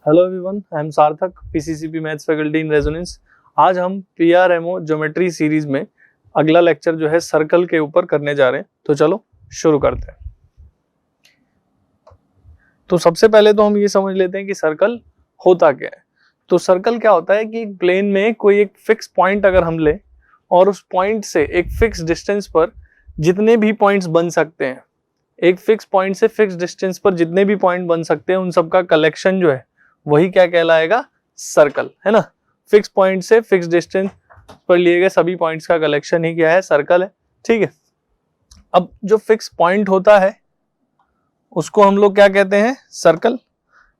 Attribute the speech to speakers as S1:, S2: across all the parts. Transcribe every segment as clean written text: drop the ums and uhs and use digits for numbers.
S1: Hello everyone, I am सार्थक, PCCP maths faculty in resonance. आज हम पीआरएमओ ज्योमेट्री सीरीज में अगला लेक्चर जो है सर्कल के ऊपर करने जा रहे हैं। तो चलो शुरू करते हैं। तो सबसे पहले तो हम ये समझ लेते हैं कि सर्कल होता क्या है। तो सर्कल क्या होता है कि प्लेन में कोई एक फिक्स पॉइंट अगर हम ले और उस पॉइंट से एक फिक्स डिस्टेंस पर जितने भी पॉइंट्स बन सकते हैं, एक फिक्स पॉइंट से फिक्स डिस्टेंस पर जितने भी पॉइंट बन सकते हैं उन सबका कलेक्शन जो है वही क्या कहलाएगा, सर्कल, है ना। फिक्स पॉइंट से फिक्स डिस्टेंस पर लिए गए सभी पॉइंट्स का कलेक्शन ही क्या है, सर्कल है। ठीक है, अब जो फिक्स पॉइंट होता है उसको हम लोग क्या कहते हैं, सर्कल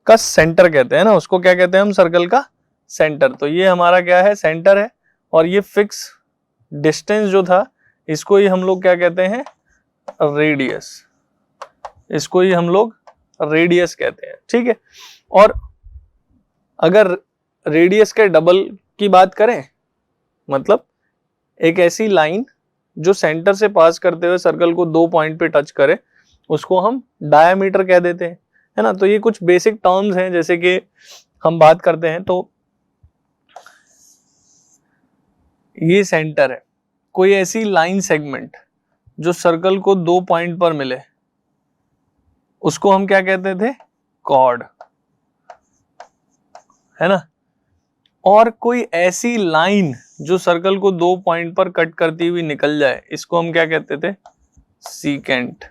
S1: का सेंटर कहते हैं ना। उसको क्या कहते हैं हम, सर्कल का सेंटर। तो ये हमारा क्या है, सेंटर है। और ये फिक्स डिस्टेंस जो था इसको ही हम लोग क्या कहते हैं, रेडियस। इसको ही हम लोग रेडियस कहते हैं। ठीक है, और अगर रेडियस के डबल की बात करें, मतलब एक ऐसी लाइन जो सेंटर से पास करते हुए सर्कल को दो पॉइंट पे टच करे, उसको हम डायमीटर कह देते हैं, है ना। तो ये कुछ बेसिक टर्म्स हैं, जैसे कि हम बात करते हैं तो ये सेंटर है। कोई ऐसी लाइन सेगमेंट जो सर्कल को दो पॉइंट पर मिले उसको हम क्या कहते थे, कॉर्ड, है ना। और कोई ऐसी लाइन जो सर्कल को दो पॉइंट पर कट करती हुई निकल जाए, इसको हम क्या कहते थे, सीकेंट।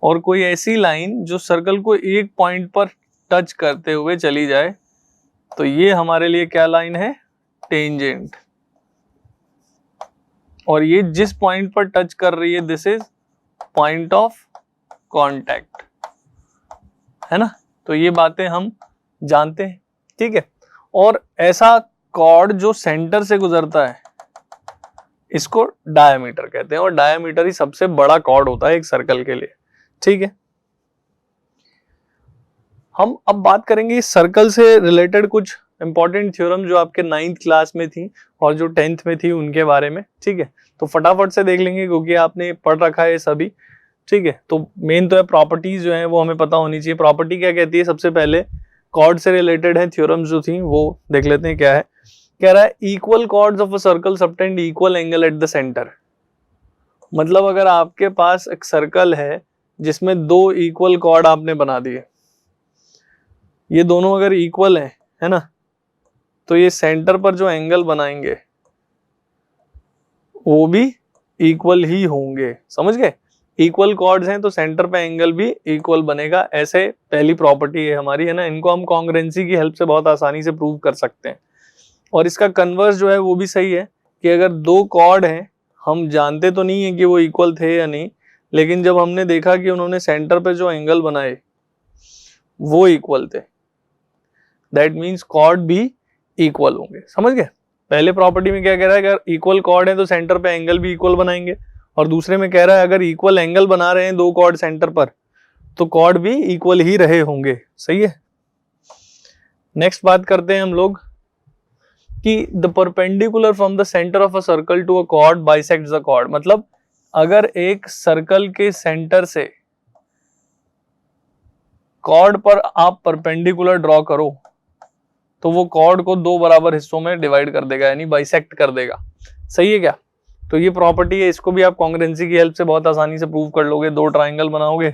S1: और कोई ऐसी लाइन जो सर्कल को एक पॉइंट पर टच करते हुए चली जाए, तो ये हमारे लिए क्या लाइन है, टेंजेंट। और ये जिस पॉइंट पर टच कर रही है, this is point of contact, है ना। तो ये बातें हम जानते हैं। ठीक है, और ऐसा कॉर्ड जो सेंटर से गुजरता है इसको डायमीटर कहते हैं, और डायमीटर ही सबसे बड़ा कॉर्ड होता है एक सर्कल के लिए। ठीक है, हम अब बात करेंगे सर्कल से रिलेटेड कुछ इंपॉर्टेंट थ्योरम जो आपके 9th क्लास में थी और जो 10th में थी उनके बारे में। ठीक है, तो फटाफट से देख लेंगे क्योंकि आपने पढ़ रखा है सभी। ठीक है, तो मेन तो है प्रॉपर्टीज जो है वो हमें पता होनी चाहिए। प्रॉपर्टी क्या कहती है, सबसे पहले कॉर्ड से रिलेटेड है थ्योरम्स जो थी वो देख लेते हैं क्या है। कह रहा है equal chords of a circle subtend equal angle at the centre. मतलब अगर आपके पास एक सर्कल है जिसमें दो इक्वल कॉर्ड आपने बना दिए, ये दोनों अगर इक्वल है ना, तो ये सेंटर पर जो एंगल बनाएंगे वो भी इक्वल ही होंगे। समझ गए, इक्वल कॉर्ड्स हैं तो सेंटर पे एंगल भी इक्वल बनेगा। ऐसे पहली प्रॉपर्टी है हमारी, है ना। इनको हम कॉन्ग्रुएंसी की हेल्प से बहुत आसानी से प्रूव कर सकते हैं। और इसका कन्वर्स जो है वो भी सही है कि अगर दो कॉर्ड हैं, हम जानते तो नहीं है कि वो इक्वल थे या नहीं, लेकिन जब हमने देखा कि उन्होंने सेंटर पे जो एंगल बनाए वो इक्वल थे, दैट मीन्स कॉर्ड भी इक्वल होंगे। समझ गए, पहले प्रॉपर्टी में क्या कह रहा है, अगर इक्वल कॉर्ड है तो सेंटर पे एंगल भी इक्वल बनाएंगे। और दूसरे में कह रहा है अगर इक्वल एंगल बना रहे हैं दो कॉर्ड सेंटर पर, तो कॉर्ड भी इक्वल ही रहे होंगे। सही है, नेक्स्ट बात करते हैं हम लोग कि the perpendicular from the centre of a circle to a chord bisects the chord. मतलब अगर एक सर्कल के सेंटर से कॉर्ड पर आप परपेंडिकुलर ड्रॉ करो तो वो कॉर्ड को दो बराबर हिस्सों में डिवाइड कर देगा, यानी बाइसेक्ट कर देगा। सही है क्या। तो ये प्रॉपर्टी है, इसको भी आप कॉन्ग्रुएंसी की हेल्प से बहुत आसानी से प्रूव कर लोगे। दो ट्राइंगल बनाओगे,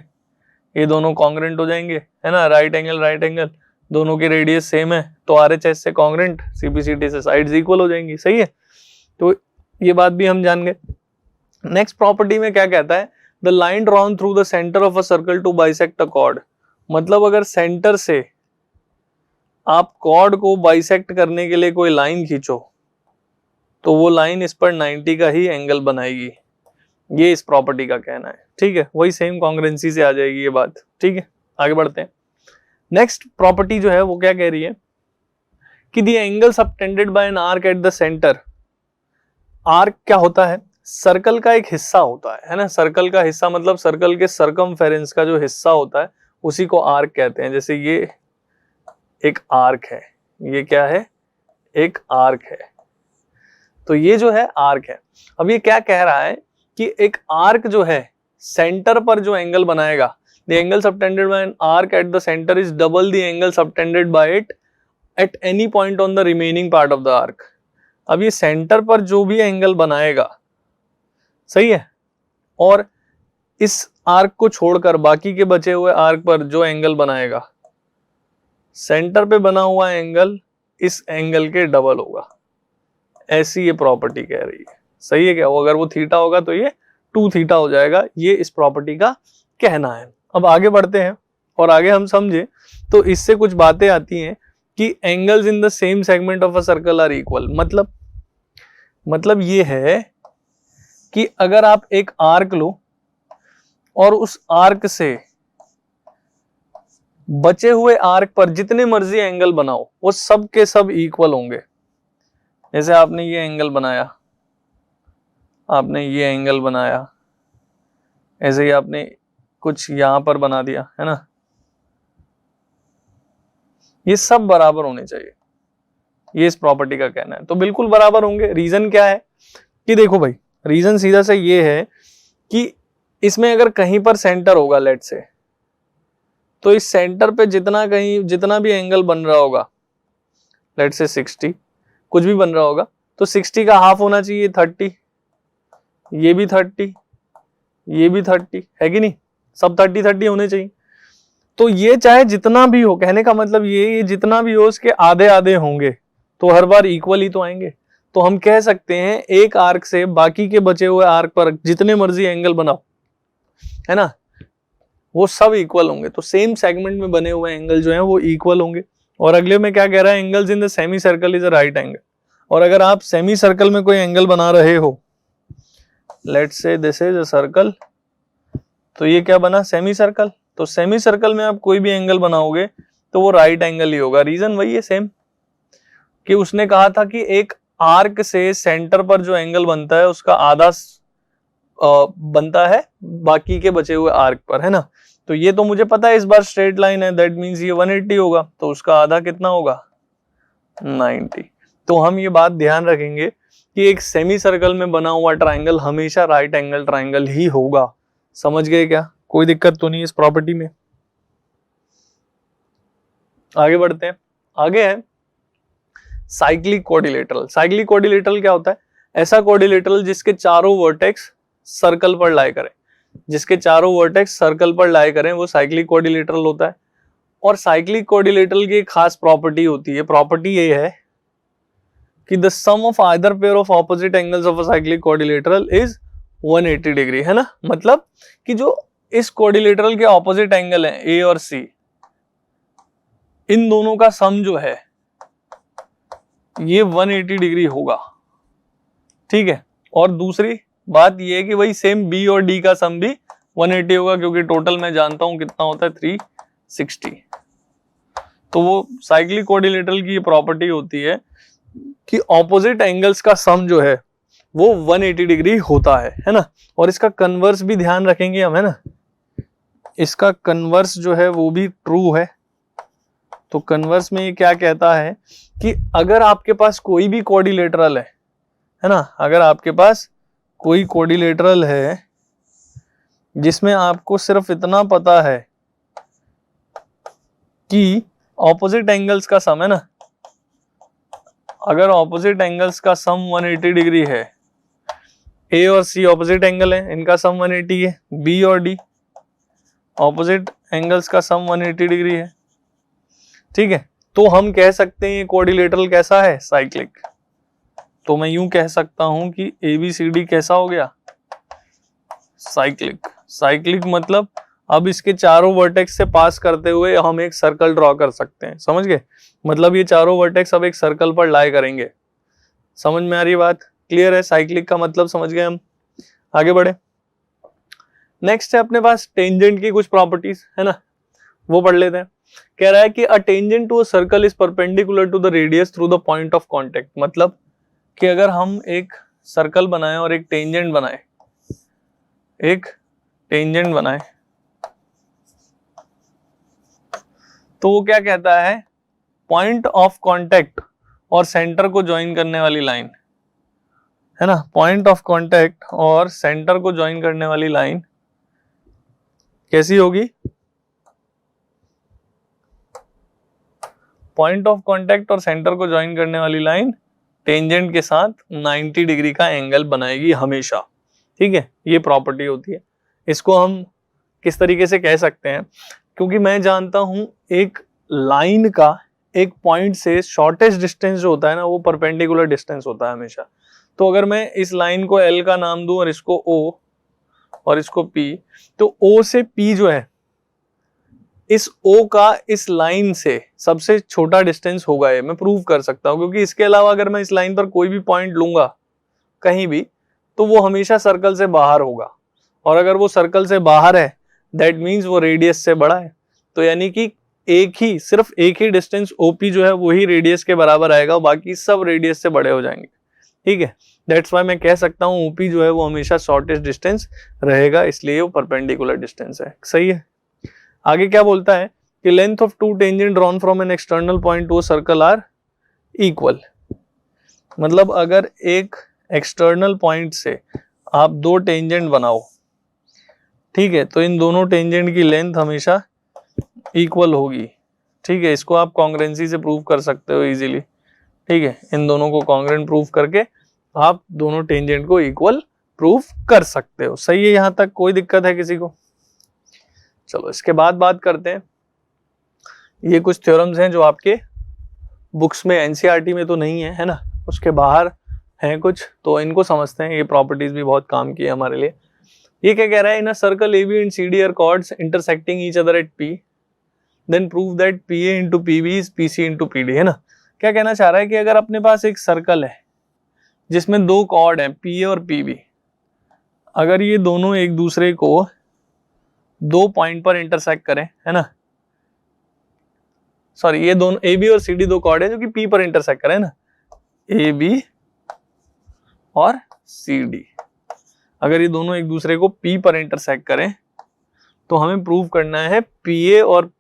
S1: ये दोनों कॉन्ग्रुएंट हो जाएंगे, है ना। राइट एंगल, दोनों की रेडियस सेम है तो आरएचएस से कॉन्ग्रुएंट, सीपीसीटी से साइड्स इक्वल हो जाएंगी। सही है, तो ये बात भी हम जान गए। नेक्स्ट प्रॉपर्टी में क्या कहता है, the line drawn through the centre of a circle to bisect a chord. मतलब अगर सेंटर से आप कॉर्ड को बाइसेक्ट करने के लिए कोई लाइन खींचो तो वो लाइन इस पर 90 का ही एंगल बनाएगी। ये इस प्रॉपर्टी का कहना है। ठीक है, वही सेम कॉन्ग्रुएंसी से आ जाएगी ये बात। ठीक है, आगे बढ़ते हैं। नेक्स्ट प्रॉपर्टी जो है वो क्या कह रही है कि the angle subtended bye an arc eight the centre. Arc क्या होता है, सर्कल का एक हिस्सा होता है ना। सर्कल का हिस्सा मतलब सर्कल के सरकमफेरेंस का जो हिस्सा होता है उसी को आर्क कहते हैं। जैसे ये एक आर्क है, ये क्या है, एक आर्क है। तो ये जो है आर्क है। अब ये क्या कह रहा है कि एक आर्क जो है सेंटर पर जो एंगल बनाएगा, the angle subtended bye an arc eight the centre is double the angle subtended bye it at any point on the remaining part of the arc. अब ये सेंटर पर जो भी एंगल बनाएगा, सही है, और इस आर्क को छोड़कर बाकी के बचे हुए आर्क पर जो एंगल बनाएगा, सेंटर पे बना हुआ एंगल इस एंगल के डबल होगा, ऐसी ये प्रॉपर्टी कह रही है। सही है क्या? वो अगर वो थीटा होगा तो ये 2 थीटा हो जाएगा, ये इस प्रॉपर्टी का कहना है। अब आगे बढ़ते हैं और आगे हम समझे तो इससे कुछ बातें आती हैं कि angles in the same segment of a circle are equal. मतलब ये है कि अगर आप एक आर्क लो और उस आर्क से बचे हुए आर्क पर जितने मर्जी एंगल बनाओ वो सब के सब इक्वल होंगे। जैसे आपने ये एंगल बनाया, आपने ये एंगल बनाया, ऐसे ही आपने कुछ यहां पर बना दिया, है ना, ये सब बराबर होने चाहिए, ये इस प्रॉपर्टी का कहना है। तो बिल्कुल बराबर होंगे। रीजन क्या है कि देखो भाई, रीजन सीधा से ये है कि इसमें अगर कहीं पर सेंटर होगा लेट से, तो इस सेंटर पे जितना भी एंगल बन रहा होगा, लेट से 60 कुछ भी बन रहा होगा, तो 60 का हाफ होना चाहिए 30, ये भी 30, ये भी 30 है कि नहीं, सब 30-30 होने चाहिए। तो ये चाहे जितना भी हो, कहने का मतलब ये जितना भी हो उसके आधे आधे होंगे, तो हर बार इक्वल ही तो आएंगे। तो हम कह सकते हैं एक आर्क से बाकी के बचे हुए आर्क पर जितने मर्जी एंगल बनाओ, है ना, वो सब इक्वल होंगे। तो सेम सेगमेंट में बने हुए एंगल जो हैं वो इक्वल होंगे। और अगले में क्या कह रहा है, angles in the semi circle is a right angle. और अगर आप सेमी सर्कल में कोई एंगल बना रहे हो, let's say this is a circle, तो ये क्या बना, सेमी सर्कल। तो सेमी सर्कल में आप कोई भी एंगल बनाओगे तो वो राइट एंगल ही होगा। रीजन वही है सेम, कि उसने कहा था कि एक आर्क से सेंटर पर जो एंगल बनता है उसका आधा बनता है बाकी के बचे हुए आर्क पर, है ना। तो ये तो मुझे पता है इस बार स्ट्रेट लाइन है, दैट मींस ये 180 होगा, तो उसका आधा कितना होगा, 90। तो हम ये बात ध्यान रखेंगे कि एक सेमी सर्कल में बना हुआ ट्राइंगल हमेशा राइट एंगल ट्राइंगल ही होगा। समझ गए क्या? कोई दिक्कत तो नहीं इस प्रॉपर्टी में। आगे बढ़ते हैं। आगे है साइक्लिक कोऑर्डिलेटरल। साइक्लिक कोऑर्डिलेटरल क्या होता है? ऐसा कोऑर्डिलेटरल जिसके चारों वर्टेक्स सर्कल पर लाई करें, जिसके चारों वर्टेक्स सर्कल पर लाई करें, वो साइक्लिक कोऑर्डिलेटरल होता है। और साइक्लिक कोऑर्डिलेटरल की एक खास प्रॉपर्टी होती है, प्रॉपर्टी ये है कि the sum of either pair of opposite angles of a cyclic quadrilateral is 180 degree, है ना। मतलब कि जो इस कोऑर्डिलेटरल के ऑपोजिट एंगल हैं ए और सी, इन दोनों का सम जो है ये 180 डिग्री होगा, ठीक है। और दूसरी बात ये है कि वही सेम बी और डी का सम भी 180 होगा, क्योंकि टोटल मैं जानता हूं कितना होता है 360। तो वो साइक्लिक कोऑर्डिलेटरल की ये प्रॉपर्टी होती है कि ऑपोजिट एंगल्स का सम जो है वो 180 डिग्री होता है ना। और इसका कन्वर्स भी ध्यान रखेंगे हम, है ना, इसका कन्वर्स जो है वो भी ट्रू है। तो कन्वर्स में ये क्या कहता है कि अगर आपके पास कोई भी कोऑर्डिलेटरल है ना, अगर आपके पास कोई कोऑर्डिलेटरल है जिसमें आपको सिर्फ इतना पता है कि ऑपोजिट एंगल्स का सम, है ना, अगर ऑपोजिट एंगल्स का सम 180 डिग्री है, ए और सी ऑपोजिट एंगल है, इनका सम 180 है, बी और डी ऑपोजिट एंगल्स का सम 180 डिग्री है, ठीक है। तो हम कह सकते हैं ये कोऑर्डिलेटरल कैसा है, साइक्लिक। तो मैं यूं कह सकता हूं कि ABCD कैसा हो गया, साइक्लिक। साइक्लिक मतलब अब इसके चारों वर्टेक्स से पास करते हुए हम एक सर्कल ड्रॉ कर सकते हैं, समझ गए। मतलब ये चारों वर्टेक्स अब एक सर्कल पर लाई करेंगे। समझ में आ रही बात? क्लियर है? साइक्लिक का मतलब समझ गए हम। आगे बढ़े। नेक्स्ट है अपने पास टेंजेंट की कुछ प्रॉपर्टीज, है ना, वो पढ़ लेते हैं। कह रहा है कि a tangent to a circle is perpendicular to the radius through the point of contact. मतलब कि अगर हम एक सर्कल बनाएं और एक टेंजेंट बनाएं, तो वो क्या कहता है, पॉइंट ऑफ कांटेक्ट और सेंटर को ज्वाइन करने वाली लाइन, है ना, पॉइंट ऑफ कांटेक्ट और सेंटर को ज्वाइन करने वाली लाइन कैसी होगी, पॉइंट ऑफ कांटेक्ट और सेंटर को ज्वाइन करने वाली लाइन टेंजेंट के साथ 90 डिग्री का एंगल बनाएगी हमेशा, ठीक है, ये प्रॉपर्टी होती है। इसको हम किस तरीके से कह सकते हैं, क्योंकि मैं जानता हूं एक लाइन का एक पॉइंट से शॉर्टेस्ट डिस्टेंस जो होता है ना वो परपेंडिकुलर डिस्टेंस होता है हमेशा। तो अगर मैं इस लाइन को L का नाम दूं और इसको O और इसको P, तो O से P जो है इस O का इस लाइन से सबसे छोटा डिस्टेंस होगा, ये मैं प्रूव कर सकता हूं, क्योंकि इसके अलावा अगर मैं इस लाइन पर कोई भी पॉइंट लूंगा कहीं भी तो वो हमेशा सर्कल से बाहर होगा, और अगर वो सर्कल से बाहर है दैट मीन्स वो रेडियस से बड़ा है। तो यानी कि सिर्फ एक ही डिस्टेंस OP जो है वही रेडियस के बराबर आएगा, बाकी सब रेडियस से बड़े हो जाएंगे, ठीक है। दैट्स वाई मैं कह सकता हूं OP जो है वो हमेशा शॉर्टेस्ट डिस्टेंस रहेगा, इसलिए वो परपेंडिकुलर डिस्टेंस है, सही है। आगे क्या बोलता है कि length of two tangent drawn from an external point to a circle are equal. मतलब अगर एक एक्सटर्नल पॉइंट से आप दो टेंजेंट बनाओ, ठीक है, तो इन दोनों टेंजेंट की लेंथ हमेशा इक्वल होगी, ठीक है। इसको आप कॉन्ग्रुएंसी से प्रूव कर सकते हो इजीली, ठीक है। इन दोनों को कॉन्ग्रुएंट प्रूव करके आप दोनों टेंजेंट को इक्वल प्रूव कर सकते हो, सही है। यहां तक कोई दिक्कत है किसी को? चलो इसके बाद बात करते हैं, ये कुछ थ्योरम्स हैं जो आपके बुक्स में एनसीईआरटी में तो नहीं है, है ना, उसके बाहर हैं कुछ, तो इनको समझते हैं। ये प्रॉपर्टीज भी बहुत काम की है हमारे लिए। ये क्या कह रहा है, in a circle AB and CD are chords intersecting each other at P, then prove that PA into PB is PC into PD, है ना। क्या कहना चाह रहा है कि अगर अपने पास एक सर्कल है जिसमें दो कॉर्ड हैं PA और PB, अगर ये दोनों एक दूसरे को दो पॉइंट पर इंटरसेक्ट करें, है ना, सॉरी ये दोनों AB और CD दो कॉर्ड है जो कि P पर इंटरसेक्ट करें ना, AB और CD, अगर ये दोनों एक दूसरे को P पर इंटरसेक्ट करें तो हमें प्रूव करना है PA और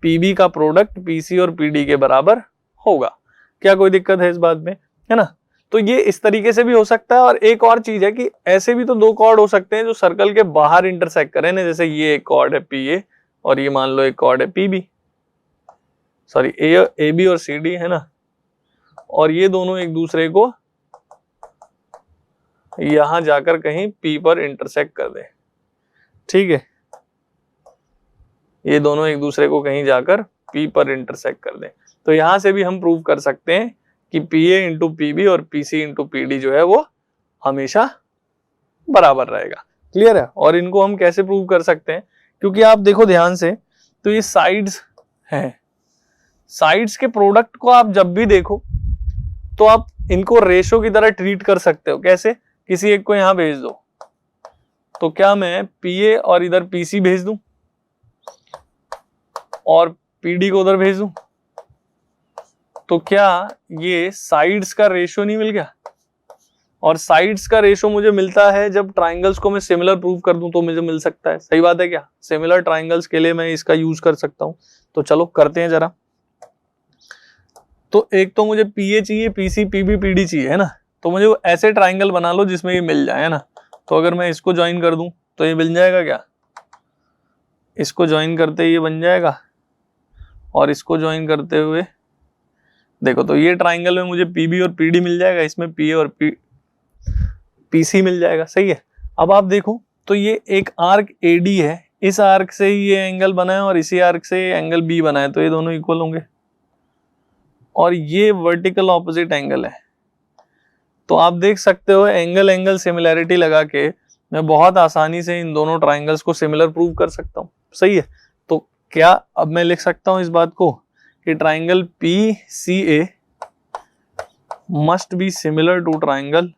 S1: PB का प्रोडक्ट PC और PD के बराबर होगा। क्या कोई दिक्कत है इस बात में, है ना। तो ये इस तरीके से भी हो सकता है, और एक और चीज है कि ऐसे भी तो दो कॉर्ड हो सकते हैं जो सर्कल के बाहर इंटरसेक्ट करें ना, जैसे ये एक कॉर्ड है PA और ये मान लो एक कॉर्ड है PB, सॉरी AB और CD, है ना, और ये दोनों एक दूसरे को यहां जाकर कहीं P पर इंटरसेक्ट कर दे, ठीक है, ये दोनों एक दूसरे को कहीं जाकर P पर इंटरसेक्ट कर दे, तो यहां से भी हम प्रूव कर सकते हैं कि PA इंटू PB और PC इंटू PD जो है वो हमेशा बराबर रहेगा। क्लियर है। और इनको हम कैसे प्रूव कर सकते हैं, क्योंकि आप देखो ध्यान से, तो ये साइड्स हैं, साइड्स के प्रोडक्ट को आप जब भी देखो तो आप इनको रेशो की तरह ट्रीट कर सकते हो। कैसे? किसी एक को यहां भेज दो, तो क्या मैं PA और इधर PC भेज दूं और PD को उधर भेज दूं, तो क्या ये साइड्स का रेशो नहीं मिल गया? और साइड्स का रेशो मुझे मिलता है जब ट्राइंगल्स को मैं सिमिलर प्रूव कर दूं तो मुझे मिल सकता है, सही बात है क्या? सिमिलर ट्राइंगल्स के लिए मैं इसका यूज कर सकता हूं। तो चलो करते हैं जरा। तो एक तो मुझे PA चाहिए, PC, PB, PD चाहिए, है ना, तो मुझे ऐसे ट्राइंगल बना लो जिसमें ये मिल जाए, है ना। तो अगर मैं इसको ज्वाइन कर दूं तो ये मिल जाएगा क्या? इसको ज्वाइन करते ये बन जाएगा, और इसको ज्वाइन करते हुए देखो तो ये ट्राइंगल में मुझे PB और PD मिल जाएगा, इसमें PA और PC मिल जाएगा, सही है। अब आप देखो तो ये एक आर्क AD है, इस आर्क से ये एंगल बना है और इसी आर्क से एंगल B बना है, तो ये दोनों इक्वल होंगे, और ये वर्टिकल ऑपोजिट एंगल है। तो आप देख सकते हो एंगल एंगल सिमिलैरिटी लगा के मैं बहुत आसानी से इन दोनों ट्राइंगल्स को सिमिलर प्रूव कर सकता हूँ, सही है। तो क्या अब मैं लिख सकता हूँ इस बात को कि triangle PCA must be similar to triangle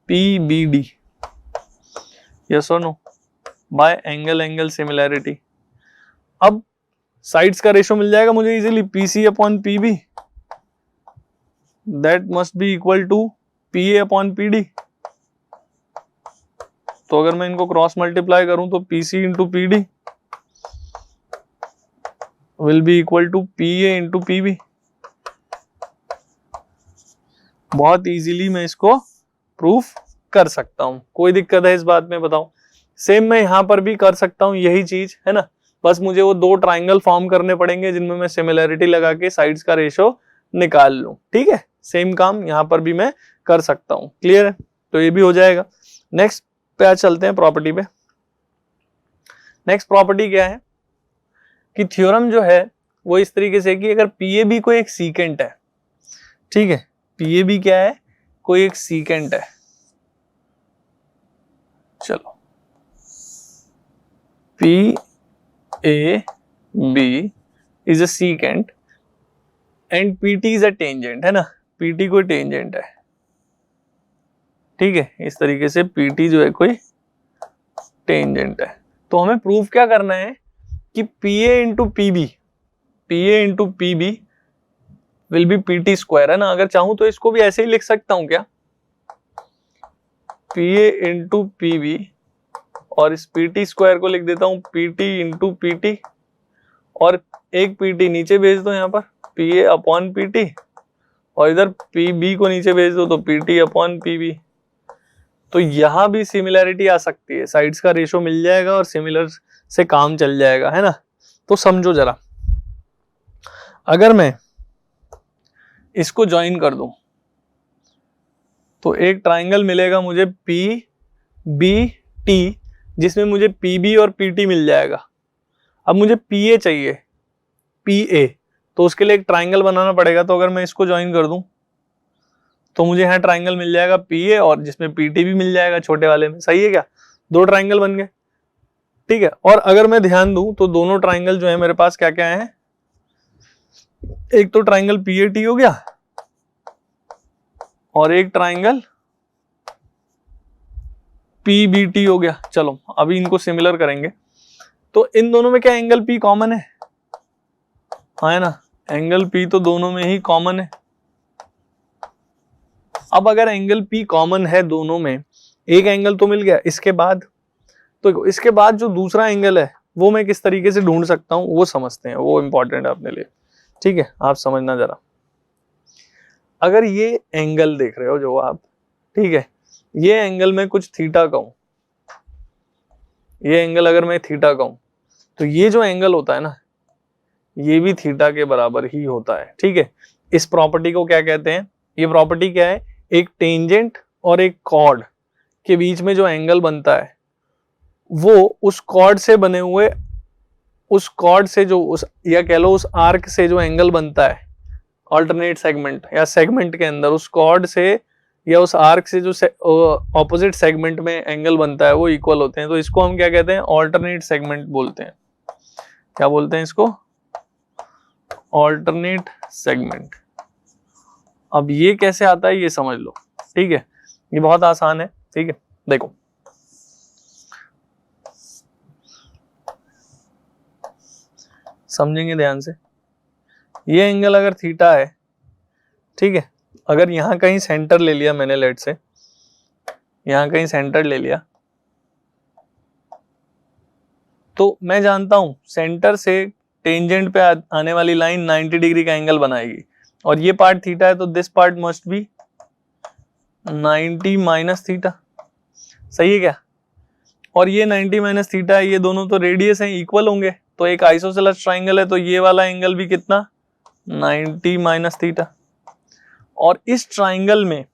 S1: PBD, yes और no, by angle angle similarity. अब साइड्स का रेशो मिल जाएगा मुझे easily, PC upon PB that must be equal to PA upon PD। तो अगर मैं इनको क्रॉस मल्टीप्लाई करूं तो PC into PD will be equal to PA into PB। बहुत इजीली मैं इसको प्रूफ कर सकता हूं, कोई दिक्कत है इस बात में? बताओ। सेम मैं यहां पर भी कर सकता हूं यही चीज, है ना। बस मुझे वो दो ट्राइंगल फॉर्म करने पड़ेंगे जिनमें मैं सिमिलरिटी लगा के साइड्स का रेशो निकाल लूं। ठीक है, सेम काम यहां पर भी मैं कर सकता हूं। क्लियर है? तो ये भी हो जाएगा। नेक्स्ट पे आज चलते हैं प्रॉपर्टी पे। नेक्स्ट प्रॉपर्टी क्या है कि थ्योरम जो है वो इस तरीके से कि अगर PAB कोई एक सीकेंट है, ठीक है, PAB क्या है, कोई एक सीकेंट है, चलो PAB is a secant and PT is a tangent, है ना, PT कोई टेंजेंट है, ठीक है, इस तरीके से PT जो है कोई टेंजेंट है। तो हमें प्रूफ क्या करना है कि PA into PB will be PT square, है ना। अगर चाहूं तो इसको भी ऐसे ही लिख सकता हूं क्या, PA इंटू PB, और इस PT स्क्वायर को लिख देता हूं PT इंटू PT, और एक PT नीचे भेज दो यहाँ पर PA अपॉन PT, और इधर PB को नीचे भेज दो तो PT अपॉन PB। तो यहां भी सिमिलैरिटी आ सकती है, साइड्स का रेशो मिल जाएगा और सिमिलर से काम चल जाएगा, है ना। तो समझो जरा, अगर मैं इसको ज्वाइन कर दूं तो एक ट्राइंगल मिलेगा मुझे PBT, जिसमें मुझे PB और PT मिल जाएगा। अब मुझे PA चाहिए, PA, तो उसके लिए एक ट्राइंगल बनाना पड़ेगा। तो अगर मैं इसको ज्वाइन कर दूं तो मुझे यहाँ ट्राइंगल मिल जाएगा PA, और जिसमें PT भी मिल जाएगा छोटे वाले में। सही है क्या? दो ट्राइंगल बन गए, ठीक है। और अगर मैं ध्यान दूं तो दोनों ट्राइंगल जो है मेरे पास क्या क्या है, एक तो ट्राइंगल PAT हो गया और एक ट्राइंगल PBT हो गया। चलो अभी इनको सिमिलर करेंगे। तो इन दोनों में क्या एंगल P कॉमन है? हाँ, है ना, एंगल P तो दोनों में ही कॉमन है। अब अगर एंगल P कॉमन है दोनों में, एक एंगल तो मिल गया, इसके बाद तो इसके बाद जो दूसरा एंगल है वो मैं किस तरीके से ढूंढ सकता हूं वो समझते हैं, वो इंपॉर्टेंट है अपने लिए। ठीक है, आप समझना जरा। अगर ये एंगल देख रहे हो जो आप, ठीक है, ये एंगल में कुछ थीटा कहूं, ये एंगल अगर मैं थीटा कहूं तो ये जो एंगल होता है ना, ये भी थीटा के बराबर ही होता है। ठीक है, इस प्रॉपर्टी को क्या कहते हैं? ये प्रॉपर्टी क्या है? एक टेंजेंट और एक कॉर्ड के बीच में जो एंगल बनता है वो उस कॉर्ड से बने हुए, उस कॉर्ड से जो उस, या कह लो उस आर्क से जो एंगल बनता है अल्टरनेट सेगमेंट या सेगमेंट के अंदर, उस कॉर्ड से या उस आर्क से जो ऑपोजिट सेगमेंट में एंगल बनता है वो इक्वल होते हैं। तो इसको हम क्या कहते हैं? ऑल्टरनेट सेगमेंट बोलते हैं। क्या बोलते हैं इसको? Alternate segment. अब ये कैसे आता है ये समझ लो। ठीक है, ये बहुत आसान है। ठीक है, देखो समझेंगे ध्यान से। ये एंगल अगर थीटा है, ठीक है, अगर यहां कहीं सेंटर ले लिया मैंने, लेट से यहां कहीं सेंटर ले लिया, तो मैं जानता हूं सेंटर से टेंजेंट पे आने वाली लाइन 90 डिग्री का एंगल बनाएगी, और ये पार्ट थीटा है तो this part must be 90 minus theta. सही है क्या? और ये 90 माइनस थीटा है, ये दोनों तो रेडियस है, इक्वल होंगे, तो एक आइसोसेलेस ट्राइंगल है तो ये वाला एंगल भी कितना? 90 माइनस थीटा। और इस ट्राइंगल में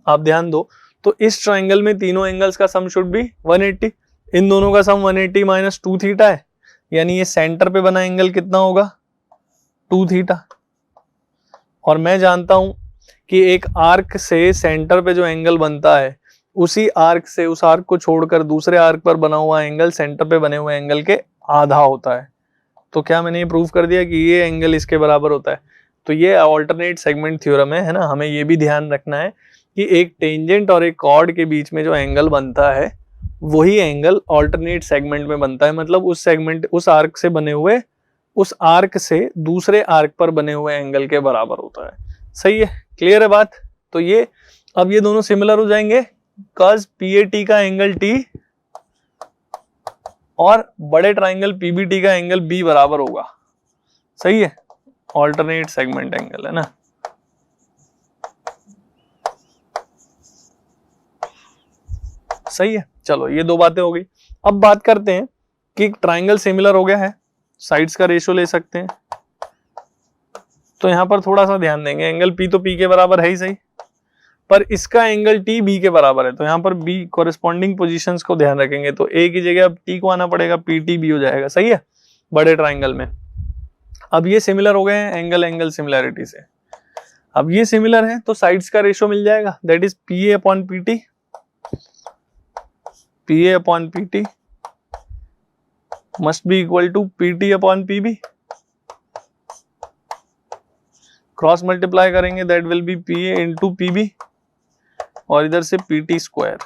S1: आप ध्यान दो, तो इस ट्राइंगल में तीनों एंगल्स का सम शुड बी 180। इन दोनों का सम 180 माइनस 2 थीटा है, यानी ये सेंटर पे बना एंगल कितना होगा? 2 थीटा। और मैं जानता हूं कि एक आर्क से सेंटर पे जो एंगल बनता है, उसी आर्क से, उस आर्क को छोड़कर दूसरे आर्क पर बना हुआ एंगल सेंटर पे बने हुए एंगल के आधा होता है। तो क्या मैंने ये प्रूव कर दिया कि ये एंगल इसके बराबर होता है? तो ये अल्टरनेट सेगमेंट थ्योरम है ना। हमें ये भी ध्यान रखना है कि एक टेंजेंट और एक कॉर्ड के बीच में जो एंगल बनता है वही एंगल अल्टरनेट सेगमेंट में बनता है, मतलब उस सेगमेंट, उस आर्क से बने हुए, उस आर्क से दूसरे आर्क पर बने हुए एंगल के बराबर होता है। सही है, क्लियर है बात? तो ये अब ये दोनों सिमिलर हो जाएंगे, cos PAT का एंगल T और बड़े ट्राइंगल PBT का एंगल B बराबर होगा। सही है, ऑल्टरनेट सेगमेंट एंगल है ना। सही है, चलो ये दो बातें हो गई। अब बात करते हैं कि ट्राइंगल सिमिलर हो गया है, साइड्स का रेशियो ले सकते हैं। तो यहां पर थोड़ा सा ध्यान देंगे, एंगल P तो P के बराबर है ही सही, पर इसका एंगल T B के बराबर है, तो यहाँ पर B कॉरेस्पॉन्डिंग पोजीशंस को ध्यान रखेंगे, तो A की जगह अब T को आना पड़ेगा, PTB हो जाएगा, सही है, बड़े ट्राइंगल में। अब ये सिमिलर हो गए हैं एंगल एंगल सिमिलैरिटी से। अब ये सिमिलर है तो साइड्स का रेशियो मिल जाएगा, that is PA upon PT, PA upon PT must be equal to PT upon PB। Cross multiply करेंगे, that will be PA into PB और इधर से PT स्क्वायर।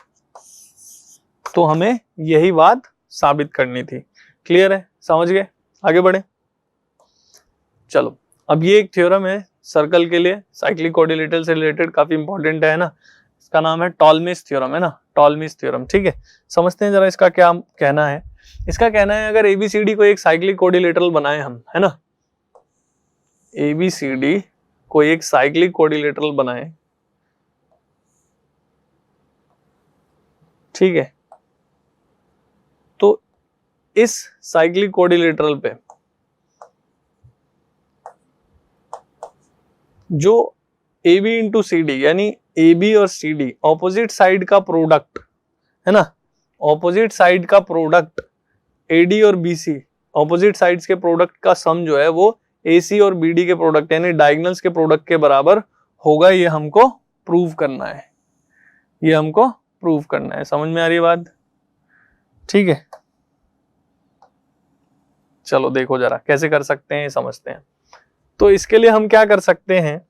S1: तो हमें यही बात साबित करनी थी। क्लियर है, समझ गए, आगे बढ़े। चलो, अब ये एक थ्योरम है सर्कल के लिए, साइक्लिक कोऑर्डिनेटर से रिलेटेड, काफी इंपॉर्टेंट है ना, इसका नाम है टॉलमीज थ्योरम, है ना, टॉलमीज थ्योरम। ठीक है, समझते हैं जरा इसका क्या कहना है। इसका कहना है अगर ABCD को एक साइक्लिक कोऑर्डिनेटर बनाए हम, है ना, ABCD को एक साइक्लिक कोऑर्डिनेटर बनाए, ठीक है, तो इस साइक्लिक कोऑर्डिनेटर पे जो AB इंटू CD यानी AB और CD ऑपोजिट साइड का प्रोडक्ट, है ना, ऑपोजिट साइड का प्रोडक्ट AD और BC, ऑपोजिट साइड्स के प्रोडक्ट का सम जो है वो AC और BD के प्रोडक्ट यानी डायगोनल्स के प्रोडक्ट के बराबर होगा। ये हमको प्रूव करना है, ये हमको प्रूव करना है। समझ में आ रही है बात? ठीक है, चलो देखो जरा कैसे कर सकते हैं, समझते हैं। तो इसके लिए हम क्या कर सकते हैं,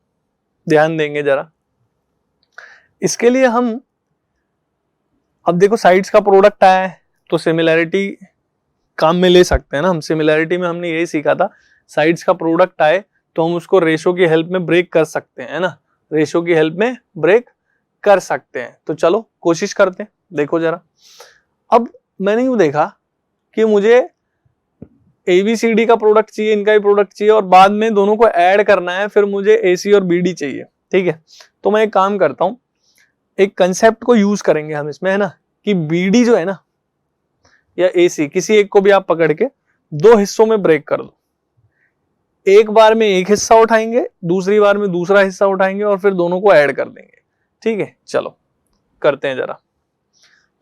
S1: ध्यान देंगे जरा। इसके लिए हम, अब देखो साइड्स का प्रोडक्ट आया है तो सिमिलैरिटी काम में ले सकते हैं ना हम। सिमिलैरिटी में हमने यही सीखा था, साइड्स का प्रोडक्ट आए तो हम उसको रेशो की हेल्प में ब्रेक कर सकते हैं, है ना, रेशो की हेल्प में ब्रेक कर सकते हैं। तो चलो कोशिश करते हैं, देखो जरा। अब मैंने यूं देखा कि मुझे ABCD का प्रोडक्ट चाहिए, इनका ही प्रोडक्ट चाहिए, और बाद में दोनों को ऐड करना है, फिर मुझे AC और BD चाहिए। ठीक है, तो मैं एक काम करता हूं, एक कंसेप्ट को यूज करेंगे हम इसमें, है ना, कि BD जो है ना या AC, किसी एक को भी आप पकड़ के दो हिस्सों में ब्रेक कर दो। एक बार में एक हिस्सा उठाएंगे, दूसरी बार में दूसरा हिस्सा उठाएंगे और फिर दोनों को ऐड कर देंगे। ठीक है, चलो करते हैं जरा।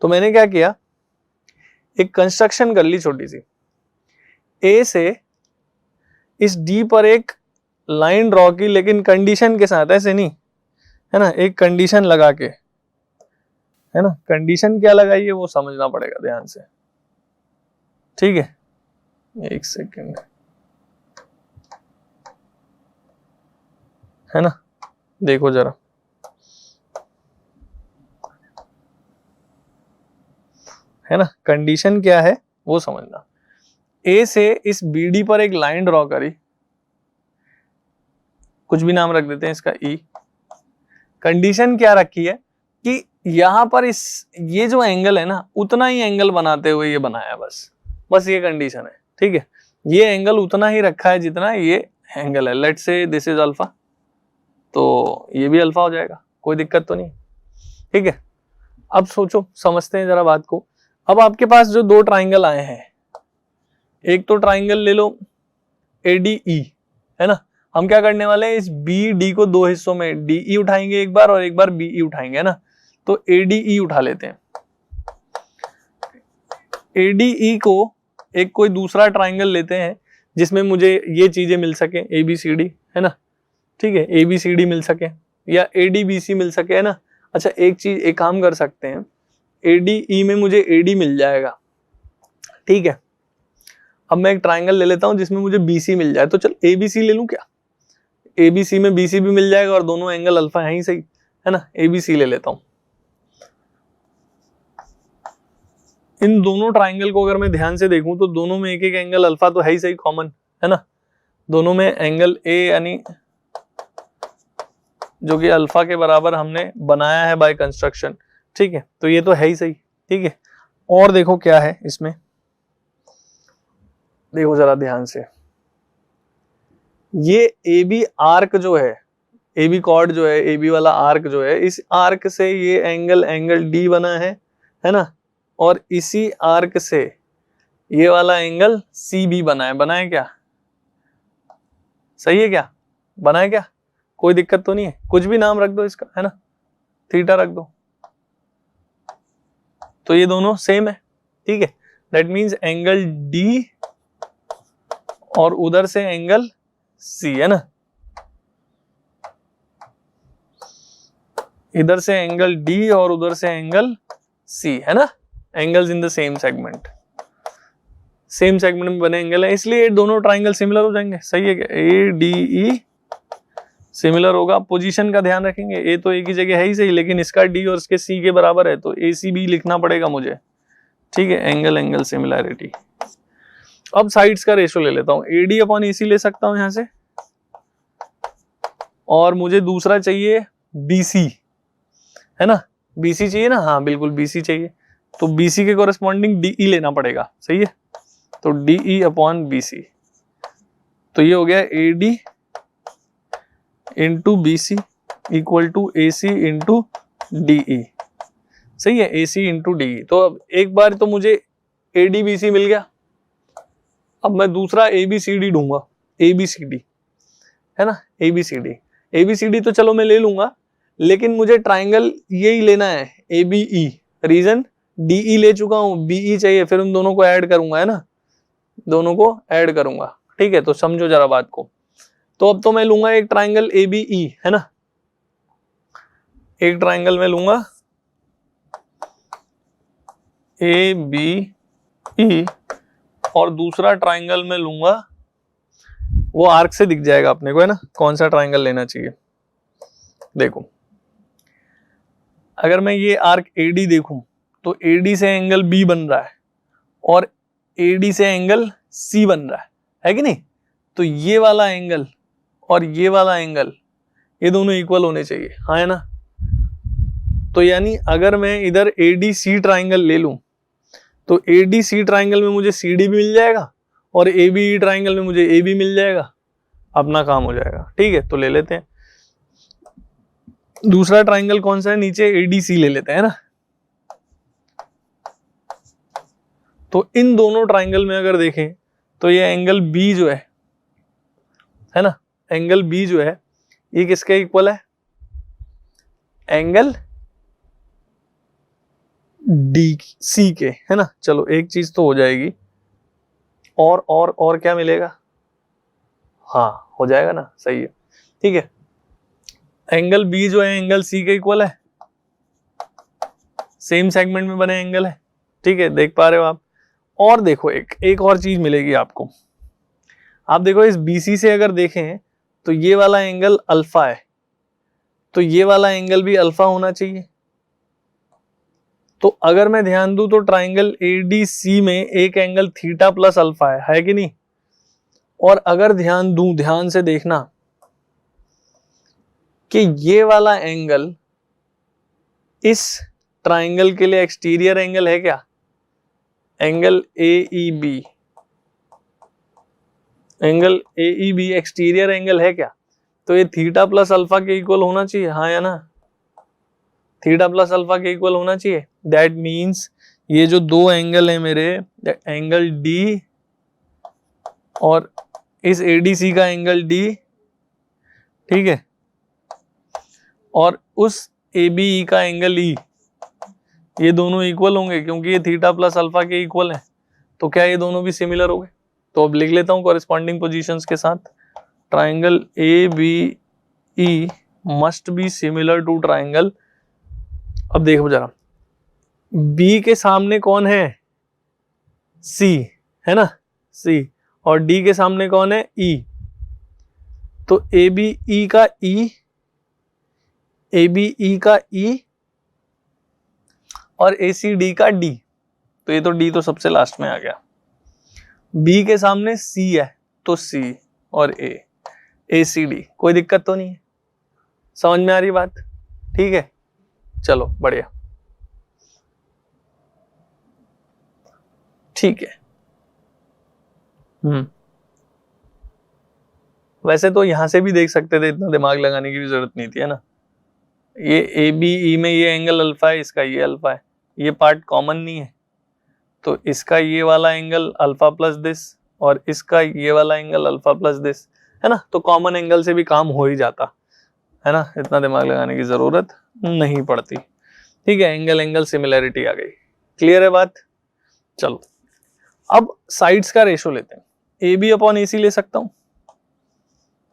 S1: तो मैंने क्या किया, एक कंस्ट्रक्शन कर ली छोटी सी। A से इस D पर एक लाइन ड्रॉ की, लेकिन कंडीशन के साथ, ऐसे नहीं, है ना, एक कंडीशन लगा के, है ना। कंडीशन क्या लगाई है वो समझना पड़ेगा ध्यान से। ठीक है, एक सेकेंड, है ना, देखो जरा। है ना, कंडीशन क्या है वो समझना। A से इस BD पर एक लाइन ड्रॉ करी, कुछ भी नाम रख देते हैं इसका E। कंडीशन क्या रखी है कि यहां पर इस ये जो एंगल है ना, उतना ही एंगल बनाते हुए ये बनाया, बस ये कंडीशन है। ठीक है, ये एंगल उतना ही रखा है जितना ये एंगल है। Let's say this is alpha, तो ये भी अल्फा हो जाएगा, कोई दिक्कत तो नहीं। ठीक है, अब सोचो, समझते हैं जरा बात को। अब आपके पास जो दो ट्राइंगल आए हैं, एक तो ट्राइंगल ले लो ADE, है ना। हम क्या करने वाले हैं, इस BD को दो हिस्सों में DE उठाएंगे एक बार और एक बार BE उठाएंगे, है ना। तो ADE उठा लेते हैं। ADE को एक कोई दूसरा ट्राइंगल लेते हैं जिसमें मुझे ये चीजें मिल सके, ABCD, है ना। ठीक है, ABCD मिल सके या ADBC मिल सके, है ना। अच्छा, एक चीज, एक काम कर सकते हैं, ADE में मुझे AD मिल जाएगा। ठीक है, अब मैं एक ट्राइंगल ले लेता हूं जिसमें मुझे BC मिल जाए। तो चल ABC ले लूं क्या, ABC में BC भी मिल जाएगा और दोनों एंगल अल्फा है ही सही, है ना। ABC ले लेता हूं। इन दोनों ट्राइंगल को अगर मैं ध्यान से देखूं तो दोनों में एक एक एंगल अल्फा तो है ही सही, कॉमन, है ना। दोनों में एंगल A यानी जो कि अल्फा के बराबर हमने बनाया है बाय कंस्ट्रक्शन। ठीक है, तो ये तो है ही सही। ठीक है, और देखो क्या है इसमें, देखो जरा ध्यान से। ये AB आर्क जो है, AB कॉर्ड जो है, AB वाला आर्क जो है, इस आर्क से ये एंगल D बना है ना। और इसी आर्क से ये वाला एंगल CB बना है क्या? सही है क्या? बना है क्या? कोई दिक्कत तो नहीं है? कुछ भी नाम रख दो इसका, है ना, थीटा रख दो, तो ये दोनों सेम है, ठीक है। दैट मीन्स एंगल D और उधर से एंगल C, है ना, इधर से एंगल D और उधर से एंगल C, है ना, angles in the same segment, same segment में बने एंगल है, इसलिए दोनों ट्राइंगल सिमिलर हो जाएंगे। सही है क्या? ADE सिमिलर होगा। पोजीशन का ध्यान रखेंगे, ए तो एक ही जगह है ही सही, लेकिन इसका D और इसके C के बराबर है, तो ACB लिखना पड़ेगा मुझे, ठीक है, एंगल सिमिलैरिटी। अब साइड्स का रेशो ले लेता हूं, AD अपॉन AC ले सकता हूं यहां से, और मुझे दूसरा चाहिए BC, है ना, BC चाहिए ना, हाँ बिल्कुल BC चाहिए, तो BC के कोरेस्पॉन्डिंग DE लेना पड़ेगा, सही है, तो DE अपॉन BC, तो ये हो गया AD into BC equal to AC into DE, सही है, AC इंटू DE। तो अब एक बार तो मुझे ADBC मिल गया, अब मैं दूसरा ABCD ढूंढूंगा, ABCD, है ना, ABCD तो चलो मैं ले लूंगा, लेकिन मुझे ट्राइंगल यही लेना है ABE, रीजन DE ले चुका हूं, BE चाहिए, फिर उन दोनों को ऐड करूंगा, है ना, दोनों को ऐड करूंगा, ठीक है। तो समझो जरा बात को, तो अब तो मैं लूंगा एक ट्राइंगल ABE, है ना, एक ट्राइंगल में लूंगा ABE और दूसरा ट्राइंगल में लूंगा, वो आर्क से दिख जाएगा अपने को, है ना, कौन सा ट्राइंगल लेना चाहिए। देखो अगर मैं ये आर्क AD देखूं तो AD से एंगल B बन रहा है और AD से एंगल C बन रहा है कि नहीं, तो ये वाला एंगल और ये वाला एंगल ये दोनों इक्वल होने चाहिए, हाँ है ना। तो यानी अगर मैं इधर ADC ट्राइंगल ले लूं तो ADC ट्राइंगल में मुझे CD भी मिल जाएगा और ABE ट्राइंगल में मुझे AB मिल जाएगा, अपना काम हो जाएगा, ठीक है। तो ले लेते हैं दूसरा ट्राइंगल, कौन सा है, नीचे ADC ले लेते हैं ना। तो इन दोनों ट्राइंगल में अगर देखें तो ये एंगल B जो है ना, एंगल B जो है ये किसके इक्वल है, एंगल DC के, है ना। चलो एक चीज तो हो जाएगी, और क्या मिलेगा, हाँ हो जाएगा ना, सही है, ठीक है। एंगल B जो है एंगल C के इक्वल है, सेम सेगमेंट में बने एंगल है, ठीक है, देख पा रहे हो आप। और देखो एक और चीज मिलेगी आपको, आप देखो इस BC से अगर देखें तो ये वाला एंगल अल्फा है, तो ये वाला एंगल भी अल्फा होना चाहिए। तो अगर मैं ध्यान दूं तो ट्राइंगल ADC में एक एंगल थीटा प्लस अल्फा है कि नहीं। और अगर ध्यान दूं, ध्यान से देखना कि ये वाला एंगल इस ट्राइंगल के लिए एक्सटीरियर एंगल है क्या, angle AEB, angle AEB exterior angle है क्या, तो ये थीटा प्लस अल्फा के इक्वल होना चाहिए, हाँ या ना, थीटा प्लस अल्फा के इक्वल होना चाहिए। दैट मीन्स ये जो दो एंगल है मेरे, एंगल D और इस ADC का एंगल D, ठीक है, और उस ABE का एंगल E, ये दोनों इक्वल होंगे क्योंकि ये थीटा प्लस अल्फा के इक्वल है। तो क्या ये दोनों भी सिमिलर हो गए। तो अब लिख लेता हूं कॉरेस्पॉन्डिंग पोजीशंस के साथ, triangle ABE must be similar to triangle. अब देखो जरा, B के सामने कौन है, C, है ना, C, और D के सामने कौन है, E। तो ABE का E, ABE का E और ACD का D, तो ये तो D तो सबसे लास्ट में आ गया। B के सामने C है तो C और A, ACD, कोई दिक्कत तो नहीं है, समझ में आ रही बात, ठीक है। चलो बढ़िया, ठीक है। वैसे तो यहां से भी देख सकते थे, इतना दिमाग लगाने की भी जरूरत नहीं थी, है ना। ये ABE में ये एंगल अल्फा है, इसका ये अल्फा है, ये पार्ट कॉमन नहीं है, तो इसका ये वाला एंगल अल्फा प्लस दिस और इसका ये वाला एंगल अल्फा प्लस दिस, है ना। तो कॉमन एंगल से भी काम हो ही जाता है ना, इतना दिमाग लगाने की जरूरत नहीं पड़ती। ठीक है, एंगल एंगल सिमिलैरिटी आ गई। क्लियर है बात? चलो अब साइड्स का रेशो लेते हैं। ए बी अपॉन ए सी ले सकता हूं,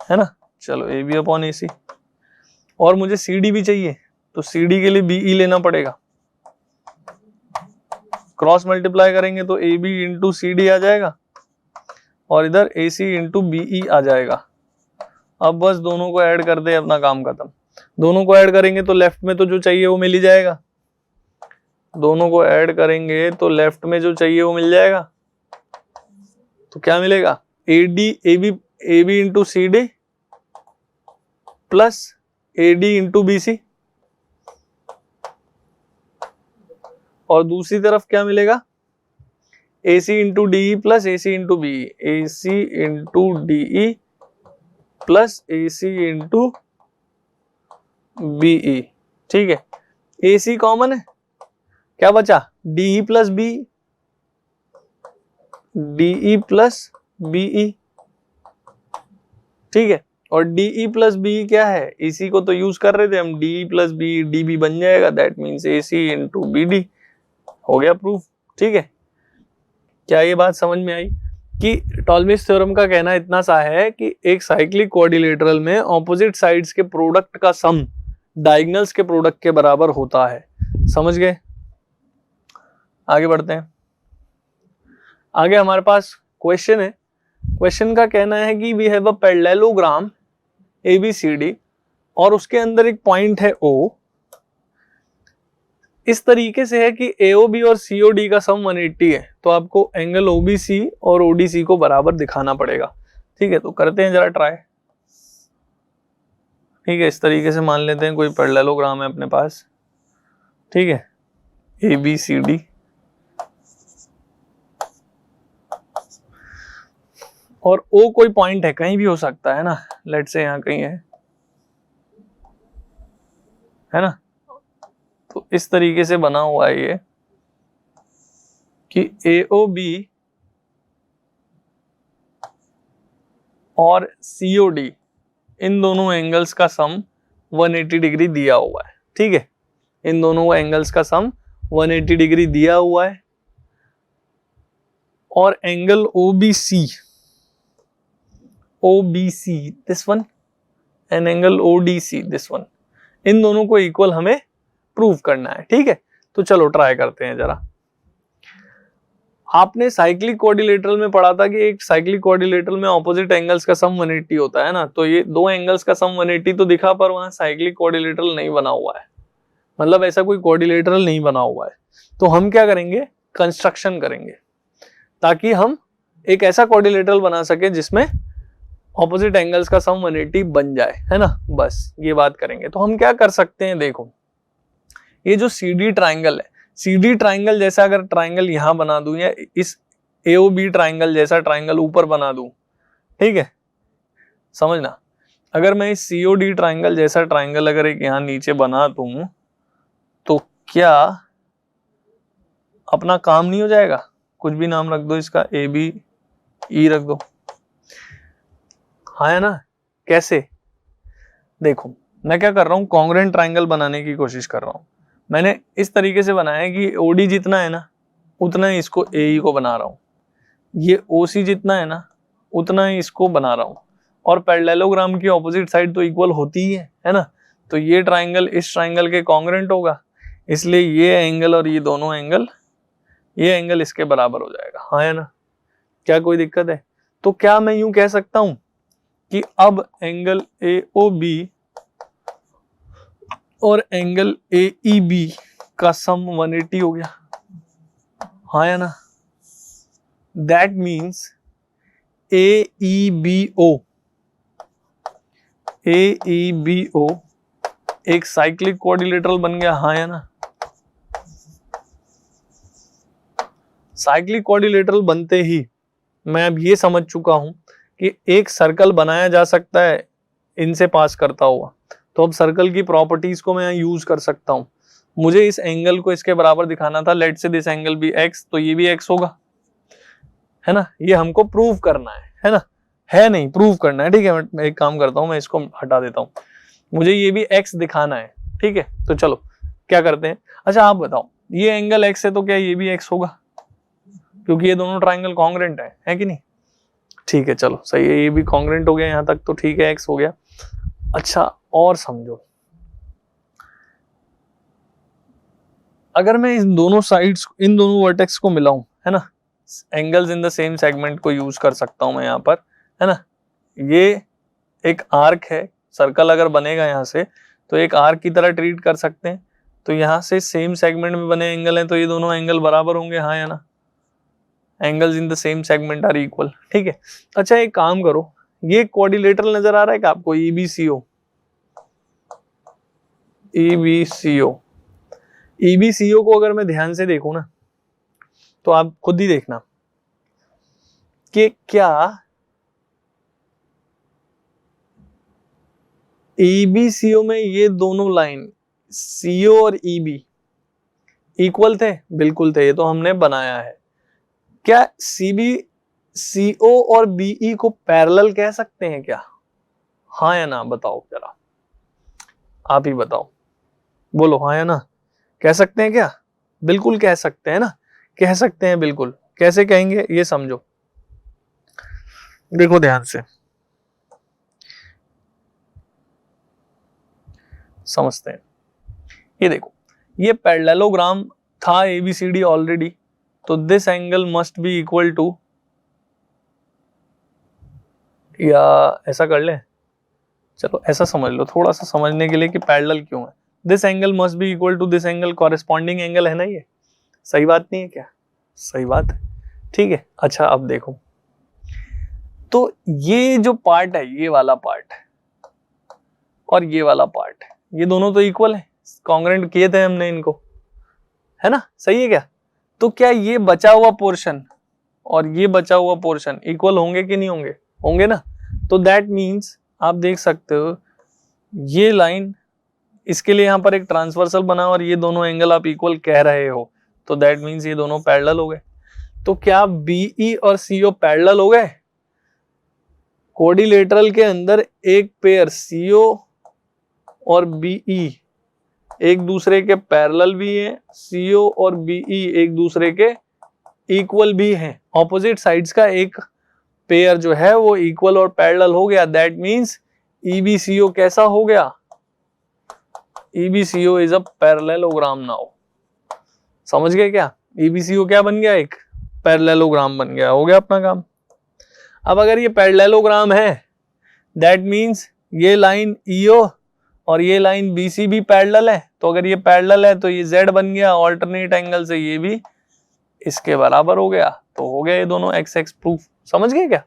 S1: है ना। चलो ए बी अपॉन ए सी, और मुझे सी डी भी चाहिए, तो सी डी के लिए बी ई लेना पड़ेगा। क्रॉस मल्टीप्लाई करेंगे तो A B into C D आ जाएगा और इधर ए सी इंटू बी ई आ जाएगा। अब बस दोनों को ऐड कर दे, अपना काम खत्म। दोनों को ऐड करेंगे तो लेफ्ट में तो जो चाहिए वो मिल ही जाएगा। दोनों को ऐड करेंगे तो लेफ्ट में जो चाहिए वो मिल जाएगा। तो क्या मिलेगा? A B into C D plus A D into B C, और दूसरी तरफ क्या मिलेगा? A C into D E plus A C into B, A C into D E plus A C into B E. ठीक है, A C common है, क्या बचा? D E plus B, D E plus B E. ठीक है, और D E plus B क्या है? इसी को तो यूज कर रहे थे हम, D E plus B, D B बन जाएगा, that means A C into B D. हो गया प्रूफ। ठीक है, क्या ये बात समझ में आई कि टॉलमीज थ्योरम का कहना इतना सा है कि एक साइक्लिक क्वाड्रिलेटरल में ऑपोजिट साइड्स के प्रोडक्ट का सम डायगोनल्स के प्रोडक्ट के बराबर होता है। समझ गए? आगे बढ़ते हैं। आगे हमारे पास क्वेश्चन है। क्वेश्चन का कहना है कि we have a parallelogram ABCD और उसके अंदर एक पॉइंट है O। इस तरीके से है कि AOB और COD का सम 180 है, तो आपको एंगल OBC और ODC को बराबर दिखाना पड़ेगा। ठीक है, तो करते हैं जरा ट्राई। ठीक है, इस तरीके से मान लेते हैं कोई पैरेललोग्राम है अपने पास। ठीक है, ABCD और O कोई पॉइंट है, कहीं भी हो सकता है ना, लेट्स से यहाँ कहीं है ना। तो इस तरीके से बना हुआ है ये कि AOB और COD इन दोनों एंगल्स का सम 180 डिग्री दिया हुआ है। ठीक है, इन दोनों एंगल्स का सम 180 डिग्री दिया हुआ है, और angle OBC this one and angle ODC this one, इन दोनों को इक्वल हमें प्रूव करना है। ठीक है, तो चलो ट्राई करते हैं जरा। आपने साइक्लिक क्वाड्रिलेटरल में पढ़ा था कि एक साइक्लिक क्वाड्रिलेटरल में ऑपोजिट एंगल्स का सम 180 होता है ना। तो ये दो एंगल्स का सम 180 तो दिखा, पर वहां साइक्लिक क्वाड्रिलेटरल नहीं बना हुआ है, मतलब ऐसा कोई क्वाड्रिलेटरल नहीं बना हुआ है। तो हम क्या करेंगे? कंस्ट्रक्शन करेंगे ताकि हम एक ऐसा क्वाड्रिलेटरल बना सके जिसमें ऑपोजिट एंगल्स का सम 180 बन जाए, है ना। बस ये बात करेंगे। तो हम क्या कर सकते हैं? देखो, ये जो CD ट्राइंगल है, CD ट्राइंगल जैसा अगर ट्राइंगल यहां बना दूं या इस AOB ट्राइंगल जैसा ट्राइंगल ऊपर बना दूं, ठीक है, समझना। अगर मैं इस COD ट्राइंगल जैसा ट्राइंगल अगर एक यहां नीचे बना दूं तो क्या अपना काम नहीं हो जाएगा? कुछ भी नाम रख दो इसका, ABE रख दो, हाँ है ना। कैसे? देखो, मैं क्या कर रहा हूं, कॉन्ग्रुएंट ट्राइंगल बनाने की कोशिश कर रहा हूं। मैंने इस तरीके से बनाया है कि OD जितना है ना उतना ही इसको AE को बना रहा हूं, ये OC जितना है ना उतना ही इसको बना रहा हूं, और पैरेललोग्राम की ऑपोजिट साइड तो इक्वल होती ही है ना। तो ये ट्राइंगल इस ट्राइंगल के कॉन्ग्रुएंट होगा, इसलिए ये एंगल और ये दोनों एंगल, ये एंगल इसके बराबर हो जाएगा, हाँ है ना। क्या कोई दिक्कत है? तो क्या मैं यूं कह सकता हूं कि अब एंगल AOB और एंगल AEB का सम 180 हो गया, हाँ है ना। दैट मीन्स AEBO एक साइक्लिक क्वाड्रिलेटरल बन गया, हाँ है ना। साइक्लिक क्वाड्रिलेटरल बनते ही मैं अब ये समझ चुका हूं कि एक सर्कल बनाया जा सकता है इनसे पास करता हुआ। तो अब सर्कल की प्रॉपर्टीज को मैं यूज कर सकता हूं। मुझे इस एंगल को इसके बराबर दिखाना था, लेट से दिस एंगल भी x, तो ये भी x होगा, है ना। ये हमको प्रूव करना है ना, है नहीं, प्रूव करना है, ठीक है। मैं एक काम करता हूँ, मैं इसको हटा देता हूँ, मुझे ये भी x दिखाना है, ठीक है। तो चलो क्या करते हैं, अच्छा आप बताओ, ये एंगल x है तो क्या ये भी x होगा, क्योंकि ये दोनों ट्राइंगल कॉन्ग्रेंट है कि नहीं। ठीक है, चलो सही है, ये भी कॉन्ग्रेंट हो गया यहाँ तक, तो ठीक है, x हो गया। अच्छा और समझो, अगर मैं इन दोनों साइड्स, इन दोनों वर्टेक्स को मिलाऊं, है ना, angles in the same segment को यूज कर सकता हूं मैं यहाँ पर, है ना। ये एक आर्क है, सर्कल अगर बनेगा यहाँ से तो एक आर्क की तरह ट्रीट कर सकते हैं। तो यहाँ से सेम सेगमेंट में बने एंगल हैं, तो ये दोनों एंगल बराबर होंगे, हाँ या ना। Angles in the same segment are equal, ठीक है। अच्छा एक काम करो, ये क्वाड्रिलेटरल नजर आ रहा है क्या आपको, EBCO, EBCO, EBCO को अगर मैं ध्यान से देखूं ना, तो आप खुद ही देखना कि क्या EBCO में ये दोनों लाइन CO और EB इक्वल थे, बिल्कुल थे, ये तो हमने बनाया है। क्या CO और BE को पैरेलल कह सकते हैं क्या, हाँ या ना, बताओ जरा, आप ही बताओ, बोलो हाँ या ना, कह सकते हैं क्या, बिल्कुल कह सकते हैं ना, कह सकते हैं बिल्कुल। कैसे कहेंगे ये समझो, देखो ध्यान से समझते हैं। ये देखो, ये पैरेललोग्राम था ABCD ऑलरेडी, तो this angle must be equal to, या ऐसा कर ले, चलो ऐसा समझ लो थोड़ा सा समझने के लिए कि पैरेलल क्यों है। This angle must be equal to this angle, corresponding angle है ना, ये सही बात नहीं है क्या, सही बात है, ठीक है। अच्छा अब देखो, तो ये जो पार्ट है, ये वाला पार्ट और ये वाला पार्ट, ये दोनों तो इक्वल है, कॉन्ग्रेंट किए थे हमने इनको, है ना, सही है क्या। तो क्या ये बचा हुआ पोर्शन और ये बचा हुआ पोर्शन इक्वल होंगे कि नहीं होंगे, होंगे ना। तो दैट मीन्स आप देख सकते हो, ये लाइन, इसके लिए यहाँ पर एक ट्रांसवर्सल बना और ये दोनों एंगल आप इक्वल कह रहे हो, तो दैट मीन्स ये दोनों पैरेलल हो गए। तो क्या BE और CO पैरेलल हो गए, कोऑर्डिलेटरल के अंदर एक पेयर CO और BE एक दूसरे के पैरेलल भी हैं, CO और BE एक दूसरे के इक्वल भी हैं, ऑपोजिट साइड्स का एक पेयर जो है वो इक्वल और पैरेलल हो गया। दैट मींस EBCO कैसा हो गया, EBCO is a parallelogram now. समझ गए क्या, EBCO क्या बन गया, एक पैरेललोग्राम बन गया, हो गया अपना काम। अब अगर ये पैरेललोग्राम है, दैट मींस ये लाइन EO और ये लाइन BC भी पैरेलल है, तो अगर ये पैरेलल है तो ये Z बन गया, ऑल्टरनेट एंगल से ये भी इसके बराबर हो गया, तो हो गया ये दोनों XX प्रूफ। समझ गए क्या।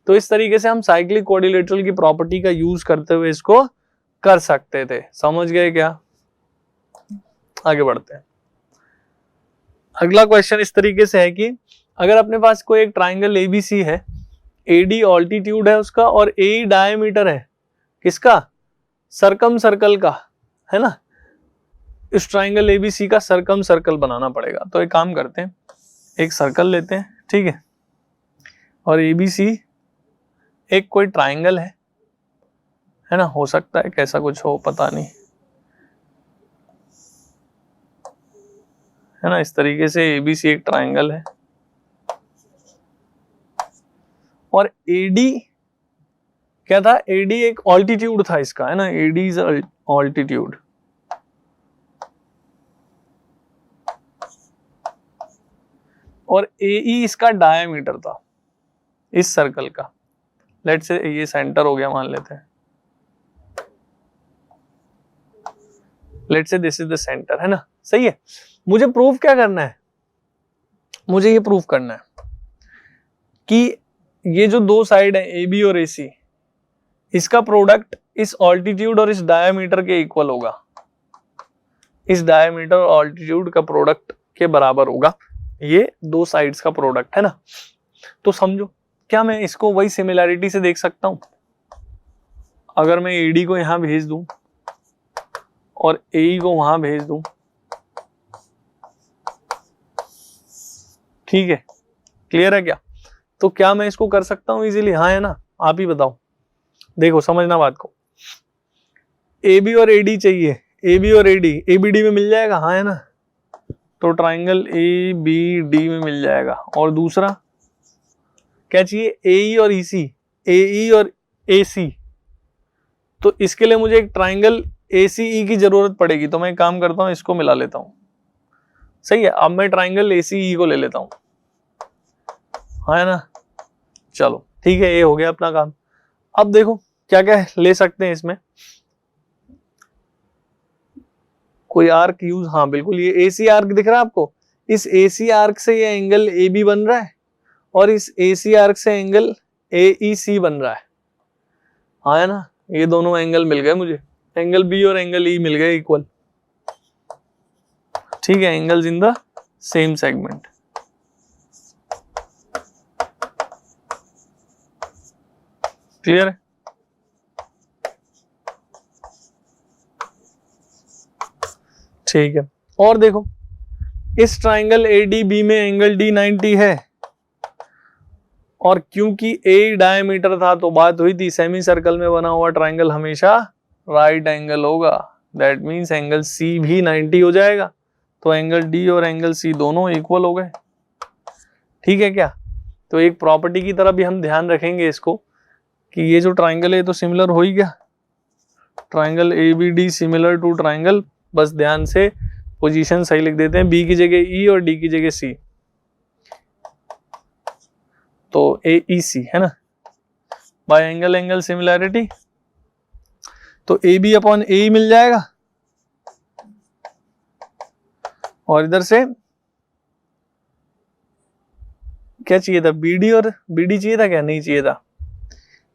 S1: तो इस तरीके से हम साइक्लिक क्वाड्रिलेटरल की प्रॉपर्टी का यूज करते हुए इसको कर सकते थे, समझ गए क्या। आगे बढ़ते हैं, अगला क्वेश्चन इस तरीके से है कि अगर अपने पास कोई एक ट्राइंगल ABC है, AD ऑल्टीट्यूड है उसका और AE डायमीटर है किसका, सरकम सर्कल का, है ना। इस ट्राइंगल ABC का सरकम सर्कल बनाना पड़ेगा। तो एक काम करते हैं, एक सर्कल लेते हैं, ठीक है, और ABC एक कोई ट्राइंगल है ना, हो सकता है कैसा कुछ हो पता नहीं, है ना। इस तरीके से ABC एक ट्राइंगल है और AD क्या था, AD एक ऑल्टीट्यूड था इसका, है ना, AD इज ऑल्टीट्यूड। और AE इसका डायमीटर था इस सर्कल का। लेट से ये सेंटर हो गया मान लेते हैं, लेट से दिस इज द सेंटर, है ना, सही है। मुझे प्रूफ क्या करना है, मुझे ये प्रूफ करना है कि ये जो दो साइड है AB और AC, इसका प्रोडक्ट इस ऑल्टीट्यूड और इस डायमीटर के इक्वल होगा, इस डायमीटर और ऑल्टीट्यूड का प्रोडक्ट के बराबर होगा, ये दो साइड्स का प्रोडक्ट, है ना। तो समझो, क्या मैं इसको वही सिमिलैरिटी से देख सकता हूं, अगर मैं AD को यहां भेज दूं और AE को वहां भेज दूं, ठीक है, क्लियर है क्या? तो क्या मैं इसको कर सकता हूं इजीली? हाँ है ना, आप ही बताओ। देखो समझना बात को, ए बी और ए डी चाहिए, ए बी और ए बी डी में मिल जाएगा, हाँ है ना, तो ट्राइंगल ए बी डी में मिल जाएगा। और दूसरा क्या चाहिए? ए ई और ई सी, ए ई और ए सी, तो इसके लिए मुझे एक ट्राइंगल ए सी ई की जरूरत पड़ेगी, तो मैं एक काम करता हूं, इसको मिला लेता हूं। सही है, अब मैं ट्राइंगल ए सी ई को ले लेता हूं, हाँ है ना, चलो ठीक है, ये हो गया अपना काम। अब देखो क्या क्या ले सकते हैं इसमें, कोई आर्क यूज, हाँ बिल्कुल, ये ए सी आर्क दिख रहा है आपको, इस ए सी आर्क से ये एंगल ए बी बन रहा है और इस ए सी आर्क से एंगल ए ई सी बन रहा है, हाँ है ना, ये दोनों एंगल मिल गए मुझे, एंगल बी और एंगल ई मिल गए इक्वल, ठीक है, angles in the same segment. Clear है? ठीक है, और देखो इस ट्राइंगल ADB में एंगल D90 है, और क्योंकि ए डायमीटर था तो बात हुई थी सेमी सर्कल में बना हुआ ट्राइंगल हमेशा राइट एंगल होगा, दैट मींस एंगल C भी 90 हो जाएगा, तो एंगल D और एंगल C दोनों इक्वल हो गए, ठीक है क्या? तो एक प्रॉपर्टी की तरह भी हम ध्यान रखेंगे इसको कि ये जो ट्राइंगल है तो सिमिलर हो ही गया, triangle ABD similar to triangle, बस ध्यान से पोजीशन सही लिख देते हैं, B की जगह E और D की जगह C, तो AEC है ना, बाय एंगल एंगल सिमिलैरिटी, तो AB अपॉन AE मिल जाएगा, और इधर से क्या चाहिए था? BD और BD चाहिए था क्या? नहीं चाहिए था,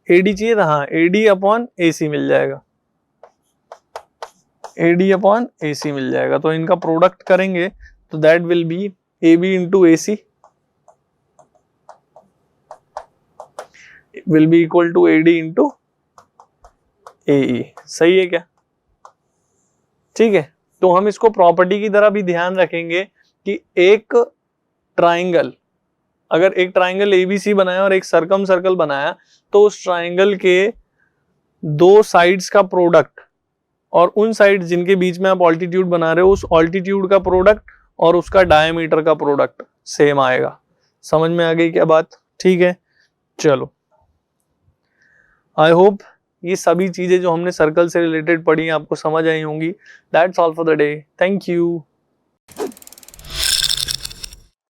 S1: AD चाहिए था, हाँ AD अपॉन AC मिल जाएगा, AD अपॉन AC मिल जाएगा, तो इनका प्रोडक्ट करेंगे तो that will be AB into AC will be equal to AD into AE, सही है क्या? ठीक है, तो हम इसको प्रॉपर्टी की तरह भी ध्यान रखेंगे कि एक ट्राइंगल, अगर एक ट्राइंगल ABC बनाया और एक सर्कम सर्कल बनाया, तो उस ट्राइंगल के दो साइड्स का प्रोडक्ट और उन साइड जिनके बीच में आप ऑल्टीट्यूड बना रहे हो उस ऑल्टीट्यूड का प्रोडक्ट और उसका डायमीटर का प्रोडक्ट सेम आएगा। समझ में आ गई क्या बात? ठीक है, चलो आई होप ये सभी चीजें जो हमने सर्कल से रिलेटेड पढ़ी आपको समझ आई होंगी। That's all for the day, thank you.